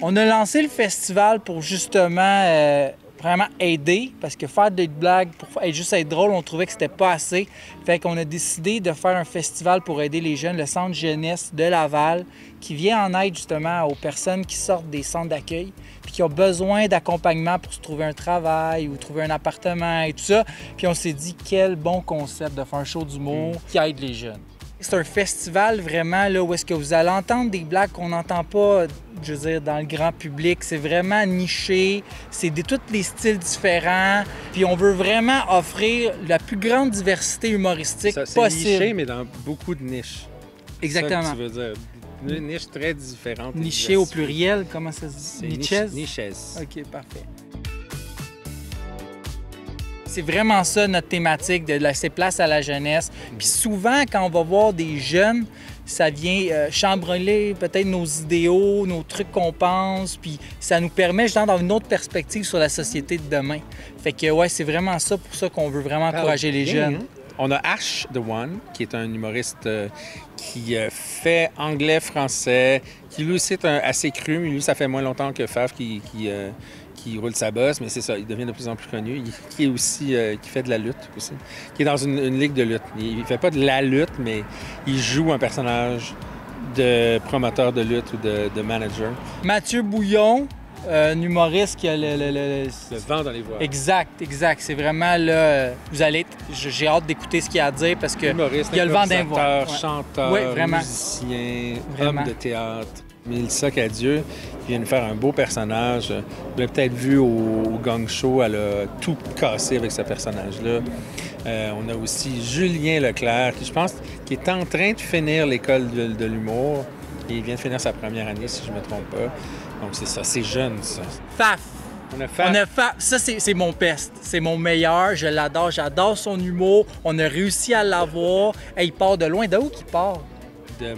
On a lancé le festival pour justement vraiment aider, parce que faire des blagues pour juste être drôle, on trouvait que c'était pas assez. Fait qu'on a décidé de faire un festival pour aider les jeunes, le Centre jeunesse de Laval, qui vient en aide justement aux personnes qui sortent des centres d'accueil puis qui ont besoin d'accompagnement pour se trouver un travail ou trouver un appartement et tout ça. Puis on s'est dit, quel bon concept de faire un show d'humour qui aide les jeunes. C'est un festival vraiment là, où est-ce que vous allez entendre des blagues qu'on n'entend pas, je veux dire, dans le grand public. C'est vraiment niché, c'est de tous les styles différents. Puis on veut vraiment offrir la plus grande diversité humoristique possible. C'est niché, mais dans beaucoup de niches. Exactement. C'est ça que tu veux dire. Une niche très différente. Niché au pluriel, comment ça se dit? Niches. OK, parfait. C'est vraiment ça notre thématique, de laisser place à la jeunesse. Puis souvent, quand on va voir des jeunes, ça vient chambreler peut-être nos idéaux, nos trucs qu'on pense, puis ça nous permet justement d'avoir une autre perspective sur la société de demain. Fait que ouais, c'est vraiment ça pour ça qu'on veut vraiment encourager les jeunes. On a Ash The One, qui est un humoriste qui fait anglais, français, qui lui aussi est assez cru, mais lui, ça fait moins longtemps que Faf qui roule sa bosse, mais c'est ça, il devient de plus en plus connu. Qui est aussi, qui fait de la lutte aussi, qui est dans une ligue de lutte. Il fait pas de la lutte, mais il joue un personnage de promoteur de lutte ou de manager. Mathieu Bouillon, un humoriste qui a Le vent dans les voiles. Exact. C'est vraiment là, vous allez, j'ai hâte d'écouter ce qu'il a à dire parce que humoriste, il y a le vent dans les voiles. Chanteur, musicien, vraiment. Homme de théâtre. Mélissa Cadieux vient nous faire un beau personnage. Vous l'avez peut-être vu au Gang Show, elle a tout cassé avec ce personnage-là. On a aussi Julien Leclerc, qui je pense qui est en train de finir l'école de l'humour. Il vient de finir sa première année, si je ne me trompe pas. Donc c'est ça, c'est jeune, ça. Faf! On a Faf. Ça, c'est mon peste. C'est mon meilleur. Je l'adore. J'adore son humour. On a réussi à l'avoir. Hey, il part de loin. D'où qu'il part? De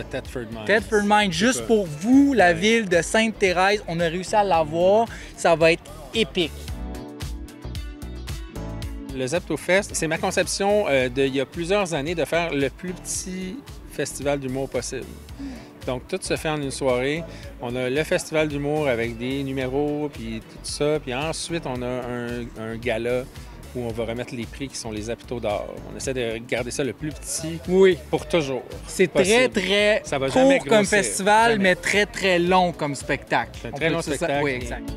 Thetford Mines. Thetford Mines, juste pour vous, la ville de Sainte-Thérèse. On a réussi à l'avoir. Ça va être épique. Le Zeptofest, c'est ma conception il y a plusieurs années de faire le plus petit festival d'humour possible. Donc, tout se fait en une soirée. On a le festival d'humour avec des numéros, puis tout ça. Puis ensuite, on a un gala où on va remettre les prix qui sont les hapitaux d'or. On essaie de garder ça le plus petit pour toujours. C'est très ça va court jamais comme grossir. festival, mais très long comme spectacle. C'est un très long spectacle. Oui, exact.